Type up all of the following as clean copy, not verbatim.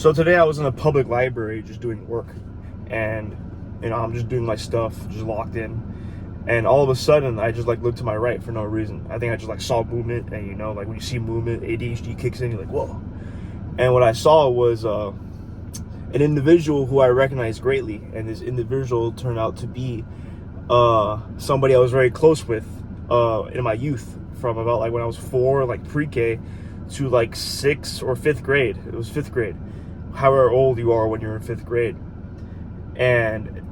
So today I was in a public library just doing work, and I'm just doing my stuff, just locked in, and all of a sudden I just like looked to my right for no reason. I think I just like saw movement, and like when you see movement, ADHD kicks in. You're like, whoa. And what I saw was an individual who I recognized greatly, and this individual turned out to be somebody I was very close with in my youth, from about like when I was 4, like pre-K, to like 6th or 5th grade. It was 5th grade, however old you are when you're in 5th grade. And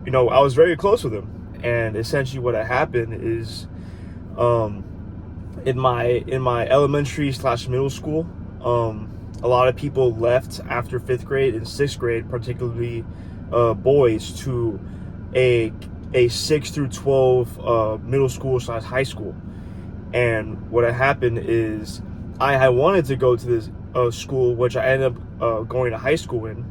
I was very close with him. And essentially what had happened is in my elementary / middle school, a lot of people left after 5th grade and 6th grade, particularly boys, to a 6 through 12 middle school / high school. And what had happened is I had wanted to go to this school, which I ended up going to high school in,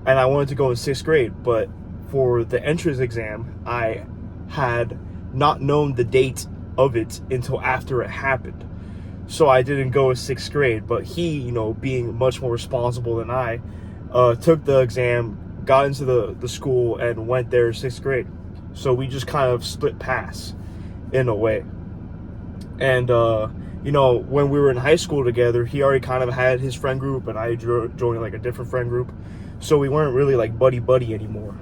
and I wanted to go in 6th grade, but for the entrance exam, I had not known the date of it until after it happened. So I didn't go in 6th grade, but he, being much more responsible than I, took the exam, got into the school, and went there in 6th grade. So we just kind of split paths in a way. And, when we were in high school together, he already kind of had his friend group, and I joined like a different friend group. So we weren't really like buddy anymore.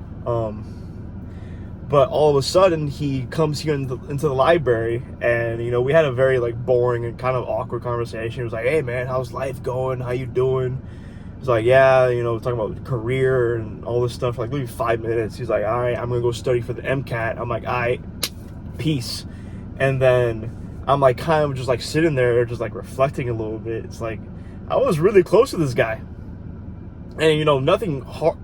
But all of a sudden he comes here into the library, and, we had a very like boring and kind of awkward conversation. He was like, "Hey man, how's life going? How you doing?" He's like, "Yeah, talking about career and all this stuff." Like maybe 5 minutes. He's like, "All right, I'm going to go study for the MCAT." I'm like, "All right, peace." And then I'm like kind of just like sitting there, just like reflecting a little bit. It's like I was really close to this guy, and nothing hard,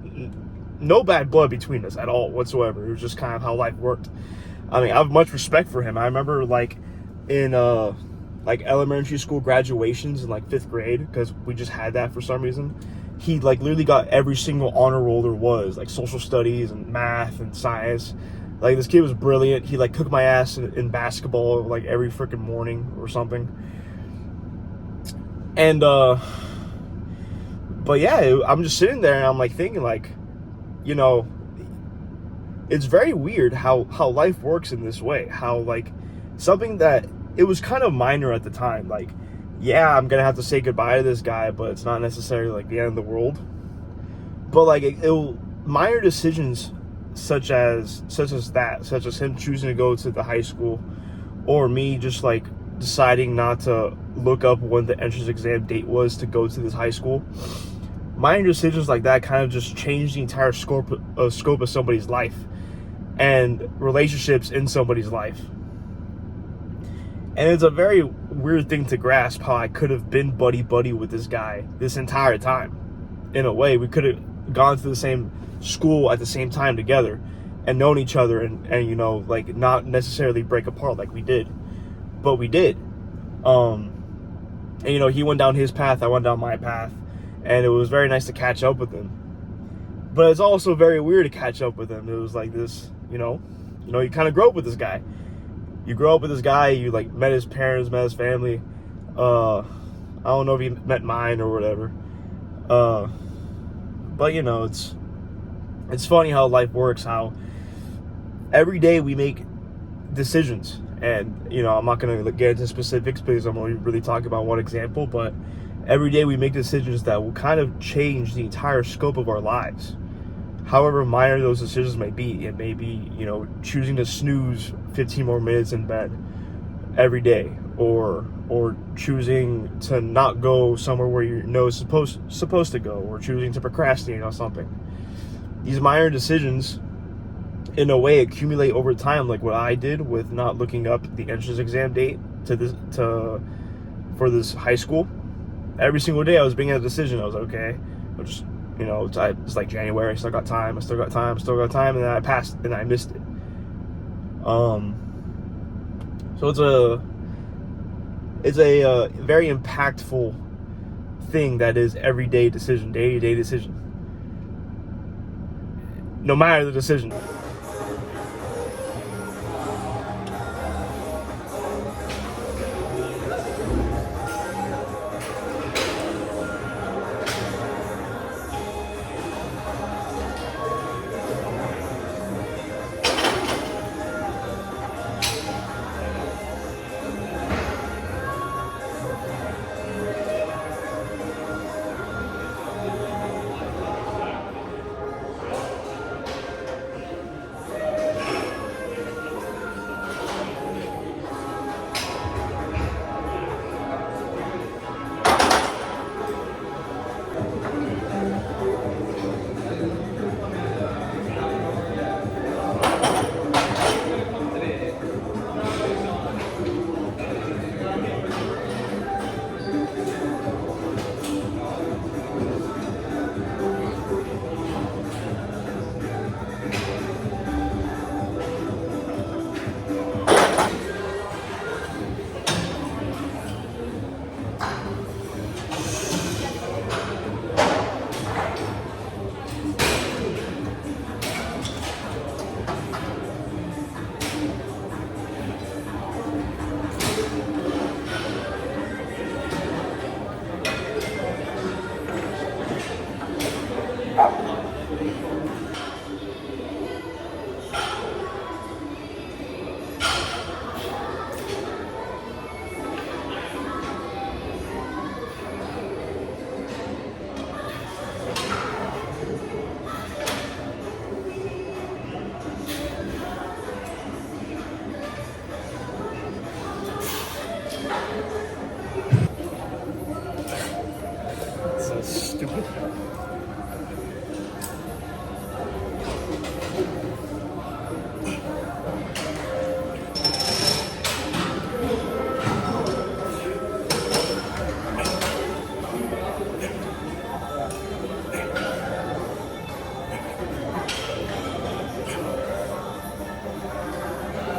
no bad blood between us at all whatsoever. It was just kind of how life worked. I mean, I have much respect for him. I remember like in like elementary school graduations in like 5th grade, because we just had that for some reason. He like literally got every single honor roll there was, like social studies and math and science. Like this kid was brilliant. He like cooked my ass in basketball like every freaking morning or something. And but yeah, I'm just sitting there and I'm like thinking like, it's very weird how life works in this way. How like something that it was kind of minor at the time, like, yeah, I'm gonna have to say goodbye to this guy, but it's not necessarily like the end of the world. But like it'll minor decisions such as him choosing to go to the high school, or me just like deciding not to look up when the entrance exam date was to go to this high school. Minor decisions like that kind of just change the entire scope of somebody's life and relationships in somebody's life. And it's a very weird thing to grasp, how I could have been buddy with this guy this entire time. In a way, we could have gone to the same school at the same time together and known each other, and like not necessarily break apart like we did, but we did. And he went down his path, I went down my path, and it was very nice to catch up with him. But it's also very weird to catch up with him. It was like this, you kind of grow up with this guy. You grow up with this guy, you like met his parents, met his family. I don't know if he met mine or whatever. But it's funny how life works, how every day we make decisions. And, I'm not going to get into specifics because I'm only really talking about one example, but every day we make decisions that will kind of change the entire scope of our lives. However minor those decisions may be. It may be, choosing to snooze 15 more minutes in bed every day, or choosing to not go somewhere where you're supposed to go, or choosing to procrastinate on something. These minor decisions, in a way, accumulate over time, like what I did with not looking up the entrance exam date for this high school. Every single day I was making a decision. I was like, okay, I'll just, it's like January, I still got time, and then I passed and I missed it. So it's a very impactful thing that is everyday decision, day-to-day decision. No matter the decision. Stupid.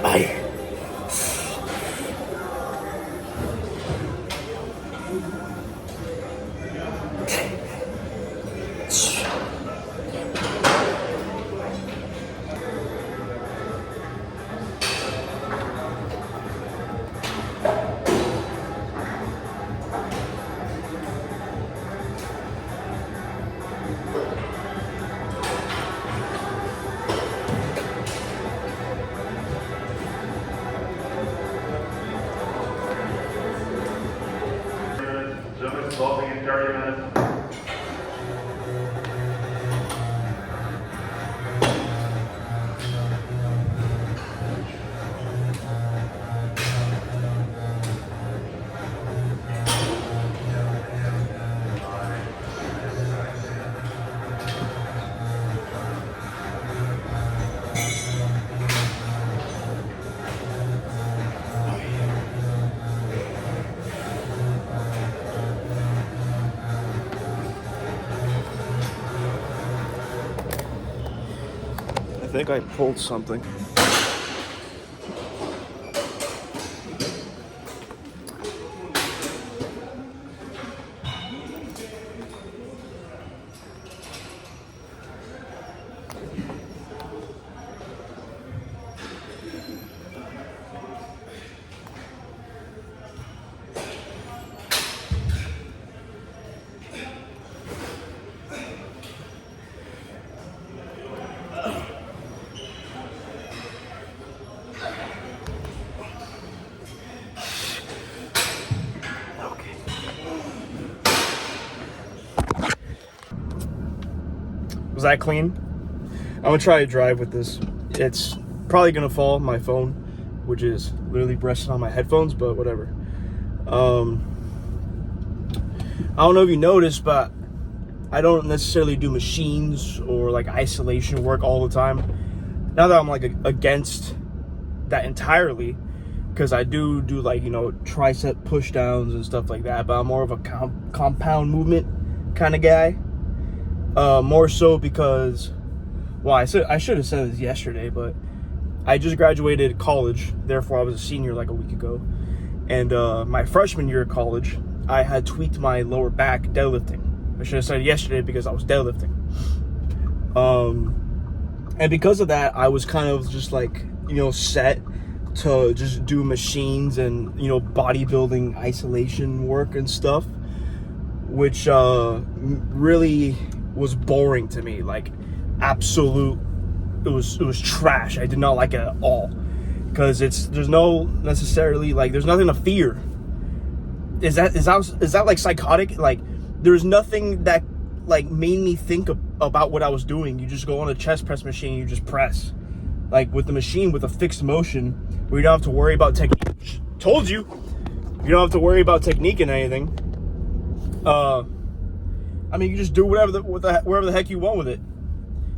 Bye. Zoom is closing in 30 minutes. I think I pulled something. Was that clean? I'm gonna try to drive with this. It's probably gonna fall my phone, which is literally resting on my headphones, but whatever. I don't know if you noticed, but I don't necessarily do machines or like isolation work all the time. Now that I'm like against that entirely, because I do like, you know, tricep push downs and stuff like that, but I'm more of a compound movement kind of guy. More so because, well, I should have said this yesterday, but I just graduated college, therefore I was a senior like a week ago. And my freshman year of college, I had tweaked my lower back deadlifting. I should have said yesterday because I was deadlifting. And because of that, I was kind of just like, you know, set to just do machines and, you know, bodybuilding isolation work and stuff, which really was boring to me. Like, absolute, it was trash. I did not like it at all, because there's no necessarily, like, there's nothing to fear. Is that like psychotic? Like, there's nothing that like made me think about what I was doing. You just go on a chest press machine, you just press, like with the machine with a fixed motion where you don't have to worry about technique. Told you, you don't have to worry about technique and anything. I mean, you just do wherever the heck you want with it.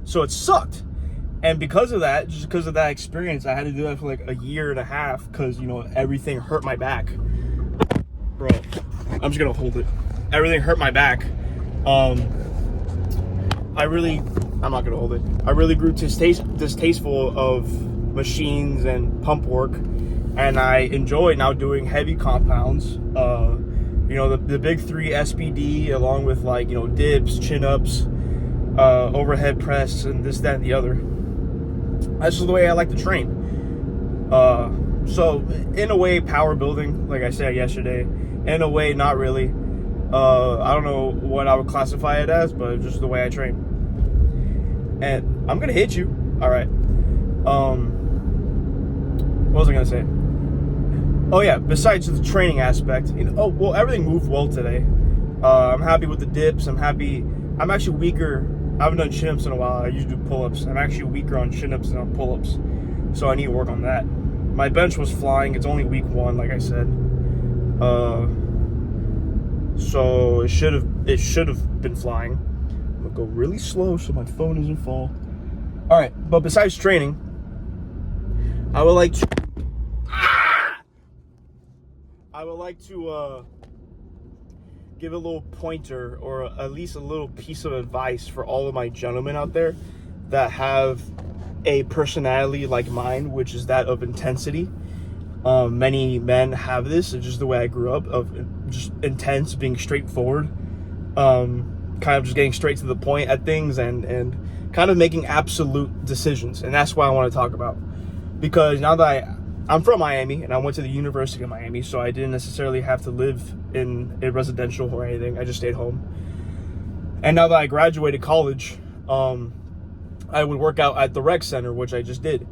So it sucked. And because of that, just because of that experience, I had to do that for like a year and a half, because, you know, everything hurt my back. Bro, I'm just gonna hold it. Everything hurt my back. I'm not gonna hold it. I really grew distasteful of machines and pump work, and I enjoy now doing heavy compounds. You know, the big three SPD, along with, like, you know, dips, chin-ups, overhead press, and this, that, and the other. That's just the way I like to train. So in a way, power building, like I said yesterday. In a way, not really. I don't know what I would classify it as, but just the way I train. And I'm gonna hit you. All right. What was I gonna say? Oh yeah, besides the training aspect, you know, everything moved well today. I'm happy with the dips. I'm actually weaker. I haven't done chin-ups in a while. I usually do pull-ups. I'm actually weaker on chin-ups than on pull-ups, so I need to work on that. My bench was flying. It's only week 1, like I said. So it should have been flying. I'm gonna go really slow so my phone doesn't fall. All right, but besides training, I would like to give a little pointer, or at least a little piece of advice for all of my gentlemen out there that have a personality like mine, which is that of intensity. Many men have this. It's just the way I grew up, of just intense, being straightforward, kind of just getting straight to the point at things, and kind of making absolute decisions. And that's what I want to talk about, because now that I'm from Miami and I went to the University of Miami, so I didn't necessarily have to live in a residential or anything. I just stayed home. And now that I graduated college, I would work out at the rec center, which I just did.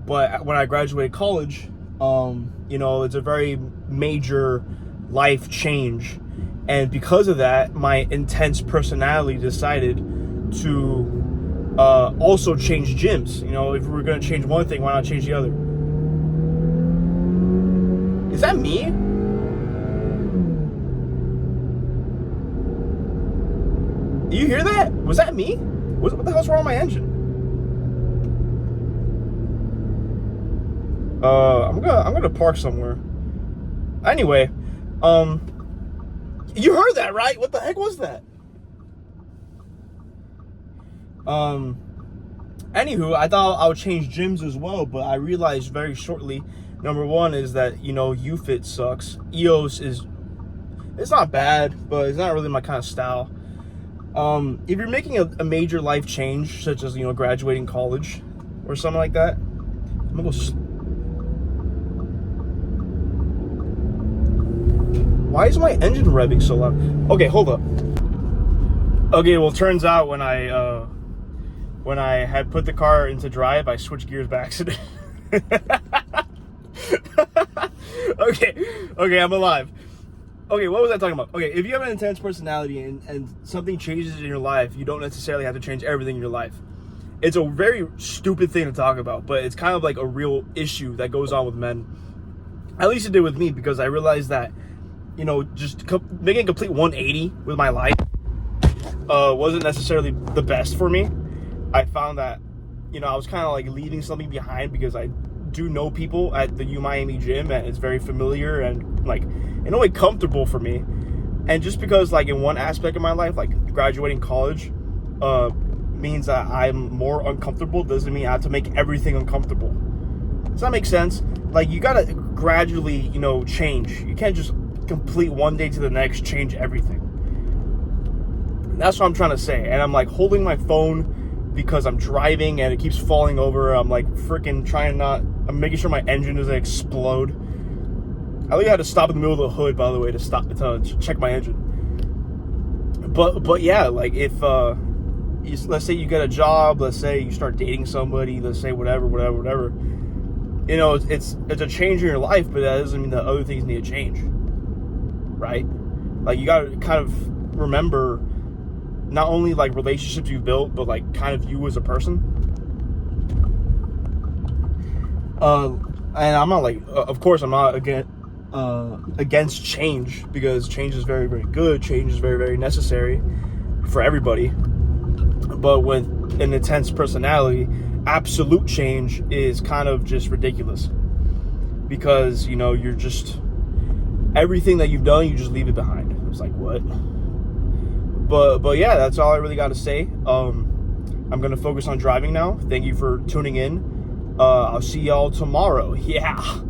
But when I graduated college, it's a very major life change. And because of that, my intense personality decided to also change gyms. If we were going to change one thing, why not change the other? Is that me? Do you hear that? Was that me? What the hell's wrong with my engine? I'm gonna park somewhere. Anyway, you heard that, right? What the heck was that? Anywho, I thought I would change gyms as well, but I realized very shortly, number one is that, UFit sucks. EOS it's not bad, but it's not really my kind of style. If you're making a major life change, such as, graduating college or something like that, I'm gonna go. Why is my engine revving so loud? Okay, hold up. Okay, well, turns out when I had put the car into drive, I switched gears by accident. Okay, I'm alive. Okay, what was I talking about? Okay, if you have an intense personality and something changes in your life, you don't necessarily have to change everything in your life. It's a very stupid thing to talk about, but it's kind of like a real issue that goes on with men. At least it did with me, because I realized that, just making a complete 180 with my life wasn't necessarily the best for me. I found that, I was kind of like leaving something behind, because I do know people at the U Miami gym, and it's very familiar and like in a way comfortable for me. And just because like in one aspect of my life, like graduating college, means that I'm more uncomfortable, doesn't mean I have to make everything uncomfortable. Does that make sense? Like, you gotta gradually, change. You can't just complete one day to the next, change everything. That's what I'm trying to say. And I'm like holding my phone because I'm driving and it keeps falling over. I'm like freaking I'm making sure my engine doesn't explode. I think I had to stop in the middle of the hood, by the way, to check my engine. But yeah, like if let's say you get a job, let's say you start dating somebody, let's say whatever. It's a change in your life, but that doesn't mean that other things need to change, right? Like, you gotta kind of remember not only like relationships you've built, but like kind of you as a person. And I'm not like, of course, I'm not against change, because change is very, very good. Change is very, very necessary for everybody. But with an intense personality, absolute change is kind of just ridiculous, because you're just, everything that you've done, you just leave it behind. It's like, what? But yeah, that's all I really got to say. I'm gonna focus on driving now. Thank you for tuning in. I'll see y'all tomorrow. Yeah.